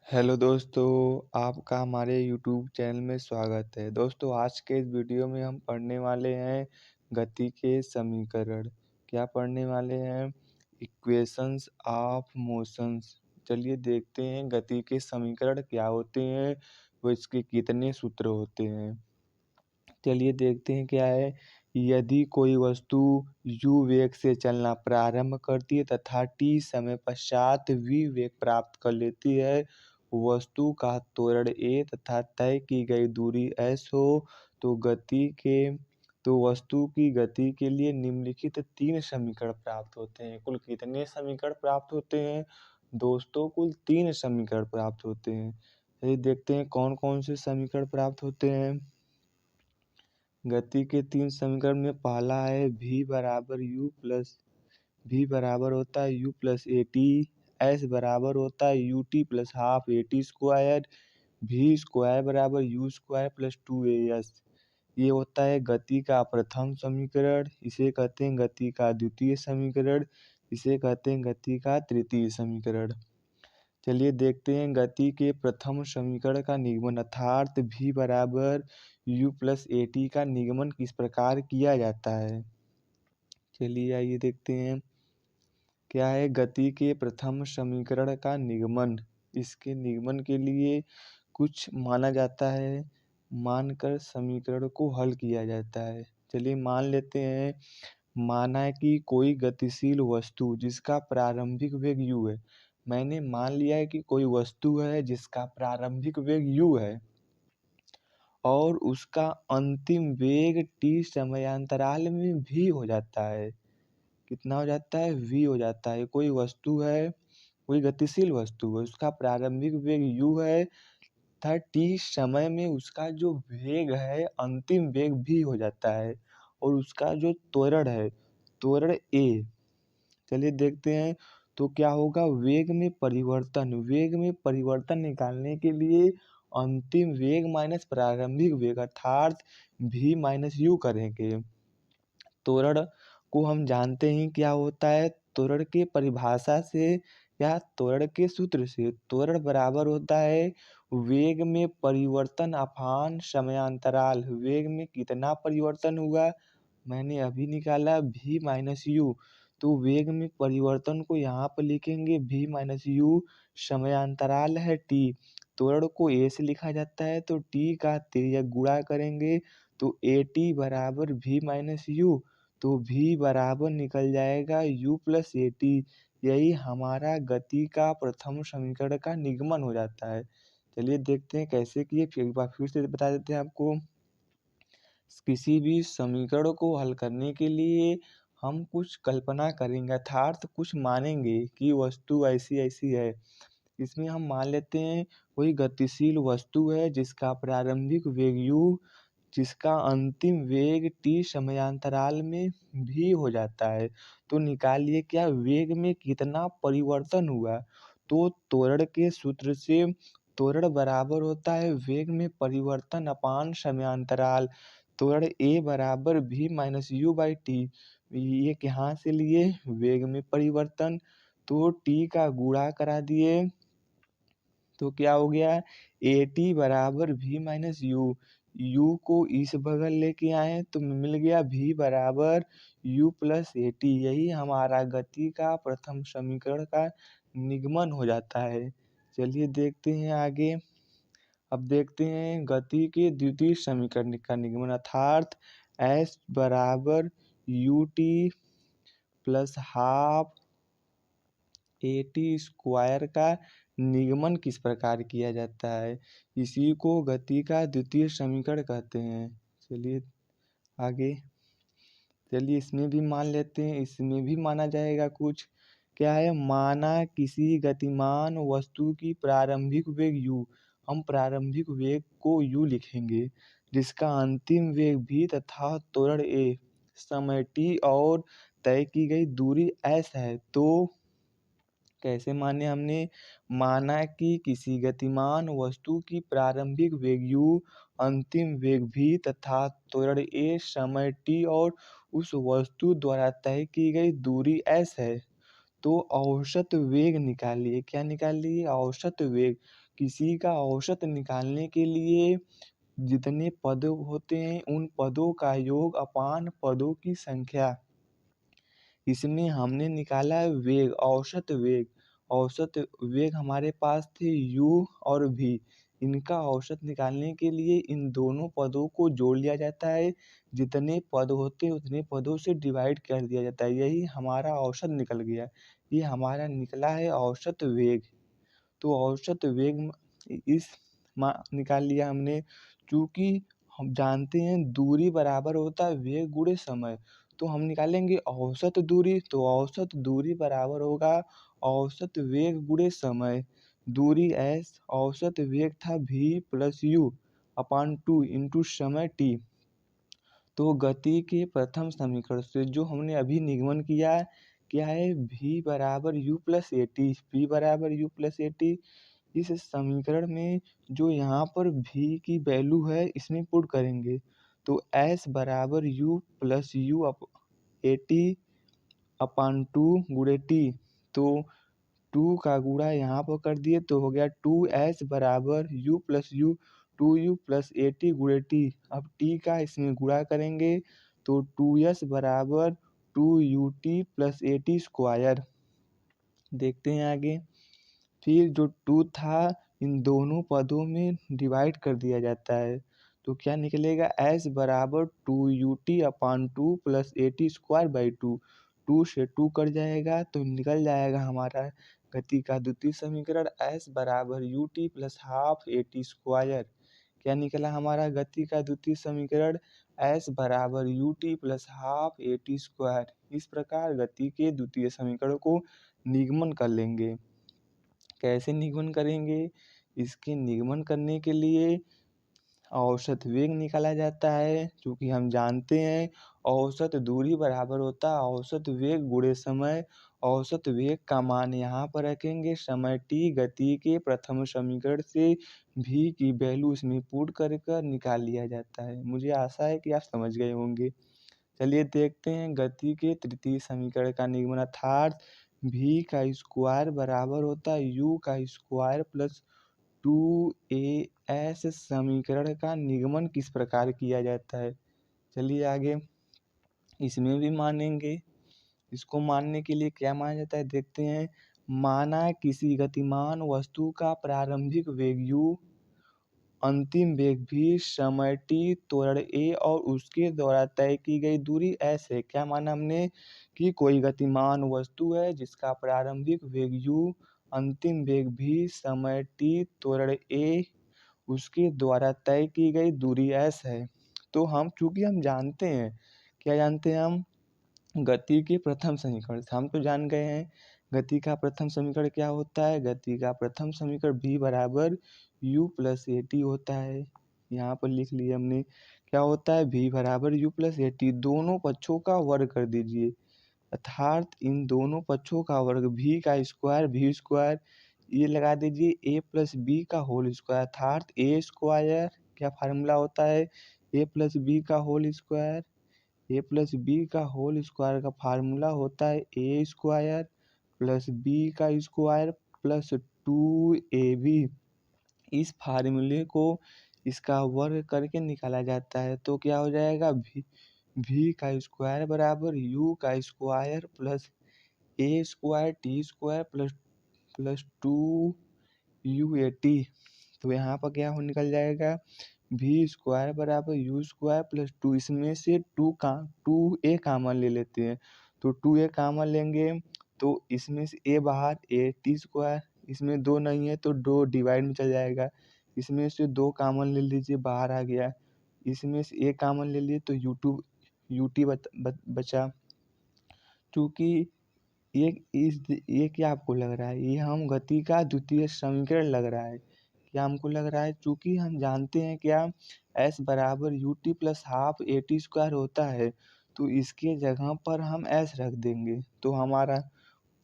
Hello दोस्तों, आपका हमारे यूट्यूब चैनल में स्वागत है। दोस्तों, आज के इस वीडियो में हम पढ़ने वाले हैं गति के समीकरण। क्या पढ़ने वाले हैं? Equations of motions. चलिए देखते हैं गति के समीकरण क्या होते हैं, वो इसके कितने सूत्र होते हैं। चलिए देखते हैं क्या है। यदि कोई वस्तु u वेग से चलना प्रारंभ करती है तथा t समय पश्चात v वेग प्राप्त कर लेती है, वस्तु का त्वरण a तथा तय की गई दूरी s हो, तो वस्तु की गति के लिए निम्नलिखित 3 समीकरण प्राप्त होते हैं। कुल कितने समीकरण प्राप्त होते हैं दोस्तों? कुल 3 समीकरण प्राप्त होते हैं। चलिए देखते हैं कौन कौन से समीकरण प्राप्त होते हैं। गति के 3 समीकरण में पहला है v बराबर होता है u plus A T, s बराबर होता है u t plus half A T square, v square बराबर u स्क्वायर प्लस 2as। ये होता है गति का प्रथम समीकरण। इसे कहते हैं गति का द्वितीय समीकरण। इसे कहते हैं गति का तृतीय समीकरण। चलिए देखते हैं गति के प्रथम समीकरण का निगमन अर्थात v बराबर u प्लस ए टी का निगमन किस प्रकार किया जाता है। चलिए आइए देखते हैं क्या है गति के प्रथम समीकरण का निगमन। इसके निगमन के लिए कुछ माना जाता है, मानकर समीकरण को हल किया जाता है। चलिए मान लेते हैं, माना है कि कोई गतिशील वस्तु जिसका प्रारंभिक वेग u है। मैंने मान लिया है कि कोई वस्तु है जिसका प्रारंभिक वेग u है और उसका अंतिम वेग t समयांतराल में v हो जाता है। कितना हो जाता है? v हो जाता है। कोई वस्तु है, कोई गतिशील वस्तु है, उसका प्रारंभिक वेग u है तथा t समय में उसका जो वेग है अंतिम वेग v हो जाता है और उसका जो त्वरण है, त्वरण a। चलिए देखते हैं तो क्या होगा। वेग में परिवर्तन निकालने के लिए अंतिम वेग माइनस प्रारंभिक वेग अर्थात v माइनस u करेंगे। त्वरण को हम जानते हैं क्या होता है। त्वरण की परिभाषा से या त्वरण के सूत्र से त्वरण बराबर होता है वेग में परिवर्तन अपान समयांतराल। वेग में कितना परिवर्तन हुआ मैंने अभी निकाला, v माइनस यू। तो वेग में परिवर्तन को यहाँ पर लिखेंगे v माइनस यू, समयांतराल है t। त्वरण को a से लिखा जाता है तो t का तिर्यक गुणा करेंगे तो ए टी बराबर v माइनस यू। तो v बराबर निकल जाएगा u प्लस ए टी। यही हमारा गति का प्रथम समीकरण का निगमन हो जाता है। चलिए देखते हैं कैसे किए, एक बार फिर से बता देते हैं आपको। किसी भी समीकरण को हल करने के लिए हम कुछ कल्पना करेंगे अर्थात कुछ मानेंगे कि वस्तु ऐसी ऐसी है। इसमें हम मान लेते हैं कोई गतिशील वस्तु है जिसका प्रारंभिक वेग u, जिसका अंतिम वेग t समयांतराल में v हो जाता है। तो निकालिए क्या वेग में कितना परिवर्तन हुआ। तो त्वरण के सूत्र से त्वरण बराबर होता है वेग में परिवर्तन अपान समयांतराल। त्वरण a बराबर v minus you by T. ये यहाँ से लिए वेग में परिवर्तन, तो t का गुणा करा दिए तो क्या हो गया, ए टी बराबर v माइनस यू। u को इस बगल लेके आए तो मिल गया v बराबर u प्लस ए टी। यही हमारा गति का प्रथम समीकरण का निगमन हो जाता है। चलिए देखते हैं आगे। अब देखते हैं गति के द्वितीय समीकरण का निगमन अर्थात s बराबर U T plus half A T square का निगमन किस प्रकार किया जाता है। इसी को गति का द्वितीय समीकरण कहते हैं। चलिए आगे, चलिए इसमें भी मान लेते हैं, इसमें भी माना जाएगा कुछ। क्या है, माना किसी गतिमान वस्तु की प्रारंभिक वेग u, हम प्रारंभिक वेग को u लिखेंगे, जिसका अंतिम वेग v तथा त्वरण a, समय t और तय की गई दूरी s है। तो कैसे माने हमने, माना कि किसी गतिमान वस्तु की प्रारंभिक वेग u, अंतिम वेग v तथा त्वरण a, समय t और उस वस्तु द्वारा तय की गई दूरी s है, तो औसत वेग निकालिए। क्या निकालिए? औसत वेग। किसी का औसत निकालने के लिए जितने पद होते हैं उन पदों का योग अपान पदों की संख्या। इसमें हमने निकाला है वेग, औसत वेग। औसत वेग हमारे पास थे u और v। इनका औसत निकालने के लिए इन दोनों पदों को जोड़ लिया जाता है। जितने पद होते हैं उतने पदों से डिवाइड कर दिया जाता है। यही हमारा औसत निकल गया। ये हमारा निकला है औसत वेग। तो औसत वेग इस निकाल लिया हमने। चूँकि हम जानते हैं दूरी बराबर होता है वेग गुणे समय, तो हम निकालेंगे औसत दूरी। तो औसत दूरी बराबर होगा औसत वेग गुणे समय। दूरी s, औसत वेग था v प्लस u अपान 2 इंटू समय t। तो गति के प्रथम समीकरण से जो हमने अभी निगमन किया क्या है, v बराबर u plus A T. v बराबर u प्लस ए टी। इस समीकरण में जो यहाँ पर v की वैल्यू है इसमें पुट करेंगे, तो s बराबर u plus u a t अपान 2 गुणे टी। तो 2 का गुणा यहाँ पर कर दिए तो हो गया 2s बराबर u plus you 2u plus A T गुणे टी। अब t का इसमें गुणा करेंगे तो 2s बराबर 2ut plus A T square. देखते हैं आगे। फिर जो 2 था इन दोनों पदों में डिवाइड कर दिया जाता है, तो क्या निकलेगा s बराबर 2ut upon 2 plus A T square by 2। 2 से 2 कट जाएगा तो निकल जाएगा हमारा गति का द्वितीय समीकरण s बराबर ut plus half A T square. क्या निकला हमारा गति का द्वितीय समीकरण s बराबर ut plus half A T square. इस प्रकार गति के द्वितीय समीकरण को निगमन कर लेंगे। कैसे निगमन करेंगे? इसके निगमन करने के लिए औसत वेग निकाला जाता है, क्योंकि हम जानते हैं औसत दूरी बराबर होता है औसत वेग गुणे समय। औसत वेग का मान यहाँ पर रखेंगे समय t। गति के प्रथम समीकरण से v की वैल्यू इसमें पुट कर निकाल लिया जाता है। मुझे आशा है कि आप समझ गए होंगे। चलिए देखते हैं गति के तृतीय समीकरण का निगमन, अर्थात v का स्क्वायर बराबर होता है u का स्क्वायर प्लस 2as। समीकरण का निगमन किस प्रकार किया जाता है? चलिए आगे इसमें भी मानेंगे। इसको मानने के लिए क्या माना जाता है देखते हैं। माना किसी गतिमान वस्तु का प्रारंभिक वेग u, अंतिम वेग v, समय t, त्वरण a और उसके द्वारा तय की गई दूरी s है। क्या माना हमने कि कोई गतिमान वस्तु है जिसका प्रारंभिक वेग u, अंतिम वेग v, समय t, त्वरण a, उसके द्वारा तय की गई दूरी s है। तो चूंकि हम जानते हैं, क्या जानते हैं हम? गति के प्रथम समीकरण से हम तो जान गए हैं गति का प्रथम समीकरण क्या होता है। गति का प्रथम समीकरण v बराबर u प्लस ए टी होता है। यहाँ पर लिख लिए हमने। क्या होता है? v बराबर u प्लस ए टी। दोनों पक्षों का वर्ग कर दीजिए, अर्थात इन दोनों पक्षों का वर्ग v का स्क्वायर v स्क्वायर, ये लगा दीजिए a प्लस बी का होल स्क्वायर, अर्थात ए स्क्वायर। क्या फार्मूला होता है? a प्लस बी का होल स्क्वायर। ए प्लस बी का होल स्क्वायर का फार्मूला होता है ए स्क्वायर प्लस बी का स्क्वायर प्लस 2ab। इस फार्मूले को इसका वर्ग करके निकाला जाता है, तो क्या हो जाएगा v का स्क्वायर बराबर u का square plus a square t square plus 2u8। तो यहाँ पर क्या हो निकल जाएगा v स्क्वायर बराबर u स्क्वायर प्लस 2। इसमें से 2a कामन ले लेते हैं, तो 2a कामन लेंगे तो इसमें से a बाहर a टी स्क्वायर, इसमें 2 नहीं है तो 2 डिवाइड में चल जाएगा। इसमें से 2 कामन ले लीजिए, बाहर आ गया। इसमें से a कामन ले लिए तो ut बचा। चूँकि ये क्या आपको लग रहा है? ये हम गति का द्वितीय समीकरण लग रहा है। क्या हमको लग रहा है? चूँकि हम जानते हैं क्या s बराबर ut plus half A T square होता है, तो इसके जगह पर हम s रख देंगे, तो हमारा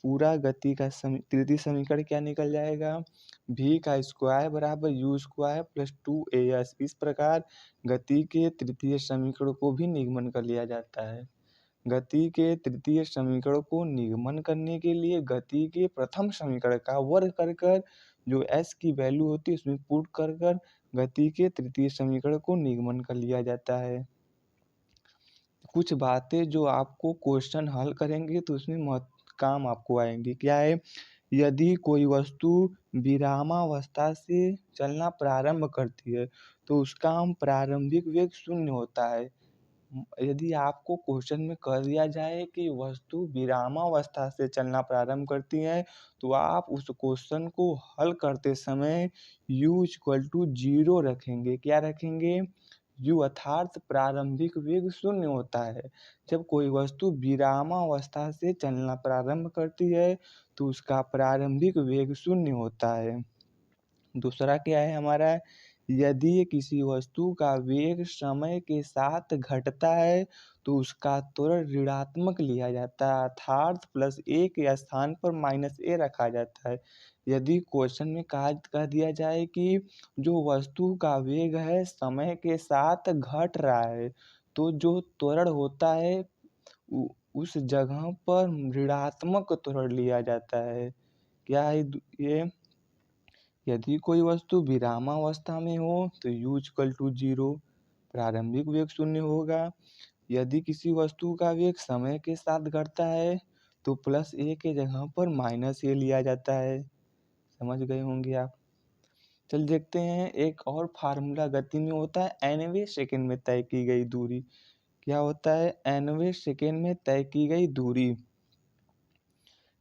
पूरा गति का तृतीय समीकरण क्या निकल जाएगा? v का स्क्वायर बराबर u स्क्वायर प्लस 2as। इस प्रकार गति के तृतीय समीकरण को भी निगमन कर लिया जाता है। गति के तृतीय समीकरण को निगमन करने के लिए गति के प्रथम समीकरण का वर्ग कर जो s की वैल्यू होती है उसमें पुट कर गति के तृतीय समीकरण को निगमन कर लिया जाता है। कुछ बातें जो आपको क्वेश्चन हल करेंगे तो उसमें काम आपको आएंगी। क्या है? यदि कोई वस्तु विरामावस्था से चलना प्रारंभ करती है तो उसका हम प्रारंभिक वेग 0 होता है। यदि आपको क्वेश्चन में कह दिया जाए कि वस्तु विरामावस्था से चलना प्रारंभ करती है तो आप उस क्वेश्चन को हल करते समय u = 0 रखेंगे। क्या रखेंगे? u अर्थात प्रारंभिक वेग 0 होता है। जब कोई वस्तु विरामावस्था से चलना प्रारंभ करती है तो उसका प्रारंभिक वेग 0 होता है। दूसरा क्या है हमारा? यदि किसी वस्तु का वेग समय के साथ घटता है तो उसका त्वरण ऋणात्मक लिया जाता है अर्थात +a के स्थान पर -a रखा जाता है। यदि क्वेश्चन में कह दिया जाए कि जो वस्तु का वेग है समय के साथ घट रहा है तो जो त्वरण होता है उस जगह पर ऋणात्मक त्वरण लिया जाता है। क्या है ये? यदि कोई वस्तु विरामावस्था में हो तो u = 0, प्रारंभिक वेग 0 होगा। यदि किसी वस्तु का वेग समय के साथ घटता है तो +a के जगह पर -a लिया जाता है। समझ गए होंगे आप। चल देखते हैं एक और फार्मूला गति में होता है nवें सेकेंड में तय की गई दूरी। क्या होता है? nवें सेकेंड में तय की गई दूरी।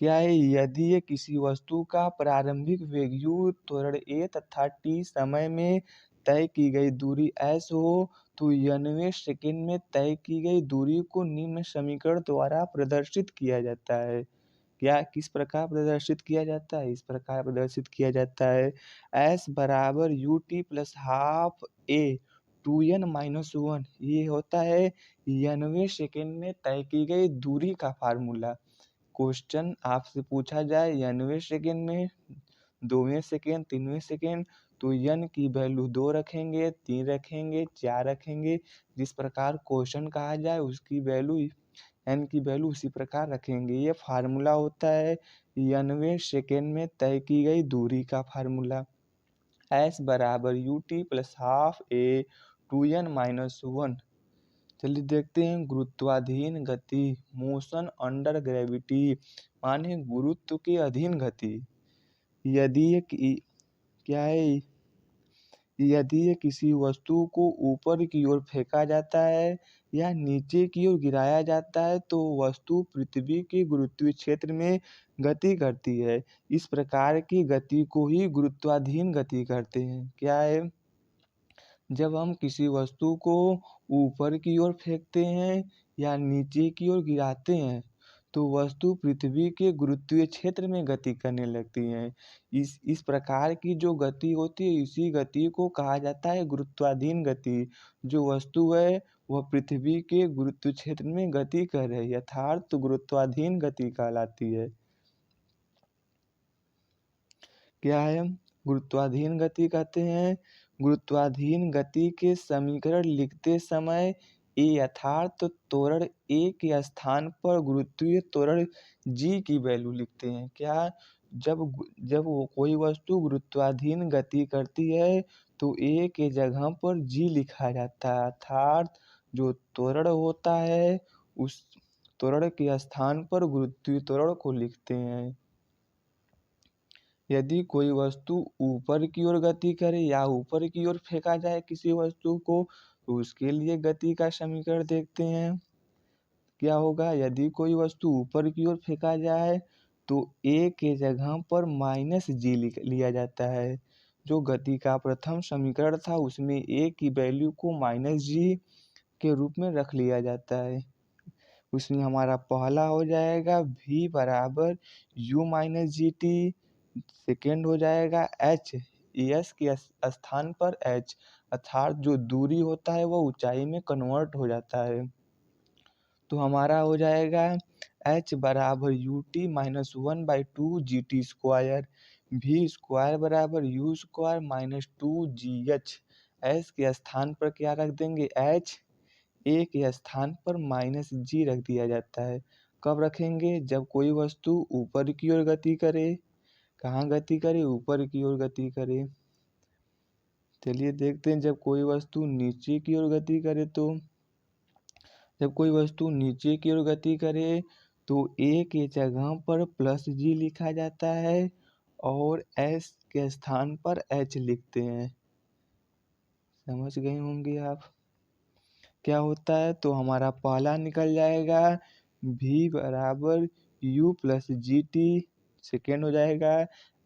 क्या है? यदि ये किसी वस्तु का प्रारंभिक वेग u, त्वरण a तथा t समय में तय की गई दूरी s हो तो nवें सेकेंड में तय की गई दूरी को निम्न समीकरण द्वारा प्रदर्शित किया जाता है। क्या किस प्रकार प्रदर्शित किया जाता है? इस प्रकार प्रदर्शित किया जाता है s = ut + ½ a 2n-1। ये होता है nवें सेकेंड में तय की गई दूरी का फार्मूला। क्वेश्चन आपसे पूछा जाए nवें सेकेंड में, 2वें सेकेंड, 3वें सेकेंड तो n की वैल्यू 2 रखेंगे, 3 रखेंगे, 4 रखेंगे। जिस प्रकार क्वेश्चन कहा जाए उसकी वैल्यू n की वैल्यू उसी प्रकार रखेंगे। ये फार्मूला होता है nवें सेकेंड में तय की गई दूरी का formula. s = ut + ½ a 2n-1। चलिए देखते हैं गुरुत्वाधीन गति, मोशन अंडर ग्रेविटी माने गुरुत्व के अधीन गति। यदि ये किसी वस्तु को ऊपर की ओर फेंका जाता है या नीचे की ओर गिराया जाता है तो वस्तु पृथ्वी के गुरुत्वीय क्षेत्र में गति करती है। इस प्रकार की गति को ही गुरुत्वाधीन गति कहते हैं। क्या है? जब हम किसी वस्तु को ऊपर की ओर फेंकते हैं या नीचे की ओर गिराते हैं तो वस्तु पृथ्वी के गुरुत्वीय क्षेत्र में गति करने लगती है। इस प्रकार की जो गति होती है इसी गति को कहा जाता है गुरुत्वाधीन गति। जो वस्तु है वह पृथ्वी के गुरुत्वीय क्षेत्र में गति कर रही है अर्थात गुरुत्वाधीन गति कहलाती है। क्या है? गुरुत्वाधीन गति कहते हैं गुरुत्वाधीन गति के समीकरण लिखते समय a अर्थात त्वरण a के स्थान पर गुरुत्वीय त्वरण g की वैल्यू लिखते हैं। क्या? जब कोई वस्तु गुरुत्वाधीन गति करती है तो a के जगह पर g लिखा जाता है अर्थात जो त्वरण होता है उस त्वरण के स्थान पर गुरुत्वीय त्वरण को लिखते हैं। यदि कोई वस्तु ऊपर की ओर गति करे या ऊपर की ओर फेंका जाए किसी वस्तु को तो उसके लिए गति का समीकरण देखते हैं। क्या होगा? यदि कोई वस्तु ऊपर की ओर फेंका जाए तो a के जगह पर -g लिया जाता है। जो गति का प्रथम समीकरण था उसमें a की वैल्यू को -g के रूप में रख लिया जाता है। उसमें हमारा पहला हो जाएगा v = u-gt, सेकेंड हो जाएगा h, s के स्थान पर h अर्थात जो दूरी होता है वह ऊंचाई में कन्वर्ट हो जाता है। तो हमारा हो जाएगा h = ut - 1/2 gt², v² = u² - 2gh। s के स्थान पर क्या रख देंगे? h, ए के स्थान पर -g रख दिया जाता है। कब रखेंगे? जब कोई वस्तु ऊपर की ओर गति करे। कहाँ गति करे? ऊपर की ओर गति करे। चलिए देखते हैं, जब कोई वस्तु नीचे की ओर गति करे तो ए के जगह पर +g लिखा जाता है और एस के स्थान पर h लिखते हैं। समझ गए होंगे आप। क्या होता है? तो हमारा पहला निकल जाएगा v बराबर u plus G T. Second हो जाएगा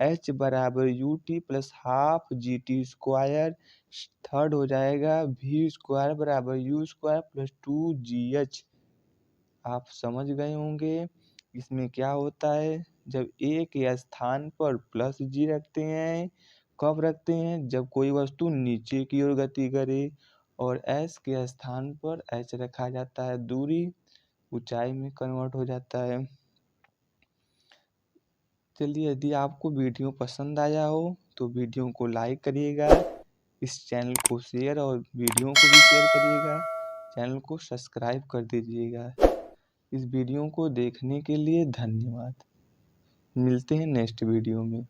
h बराबर U T plus half G T square. Third हो जाएगा v स्क्वायर बराबर u स्क्वायर प्लस 2gh। आप समझ गए होंगे। इसमें क्या होता है? जब ए के स्थान पर +g रखते हैं। कब रखते हैं? जब कोई वस्तु नीचे की ओर गति करे और s के स्थान पर h रखा जाता है। दूरी ऊंचाई में कन्वर्ट हो जाता है। चलिए, यदि आपको वीडियो पसंद आया हो तो वीडियो को लाइक करिएगा, इस चैनल को शेयर और वीडियो को भी शेयर करिएगा, चैनल को सब्सक्राइब कर दीजिएगा। इस वीडियो को देखने के लिए धन्यवाद। मिलते हैं नेक्स्ट वीडियो में।